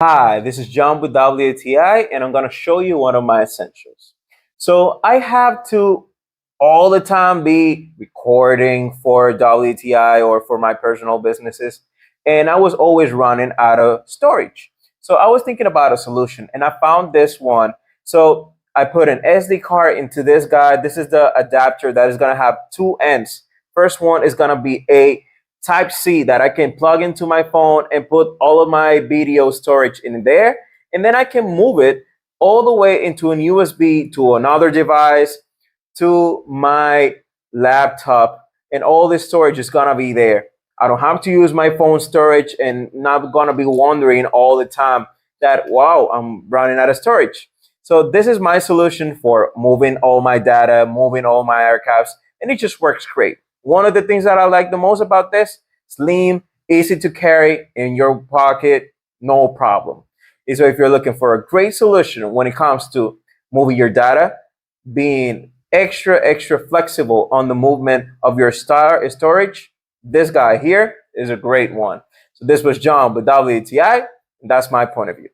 Hi, this is John with WTI, and I'm going to show you one of my essentials. So I have to all the time be recording for WTI or for my personal businesses, and I was always running out of storage. So I was thinking about a solution, and I found this one. So I put an SD card into this guy. This is the adapter that is going to have two ends. First one is going to be a Type-C that I can plug into my phone and put all of my video storage in there. And then I can move it all the way into an USB to another device, to my laptop, and all this storage is gonna be there. I don't have to use my phone storage and not gonna be wondering all the time that, wow, I'm running out of storage. So this is my solution for moving all my data, moving all my archives, and it just works great. One of the things that I like the most about this, slim, easy to carry in your pocket, no problem. And so if you're looking for a great solution when it comes to moving your data, being extra flexible on the movement of your storage, this guy here is a great one. So this was John with WTI, and that's my point of view.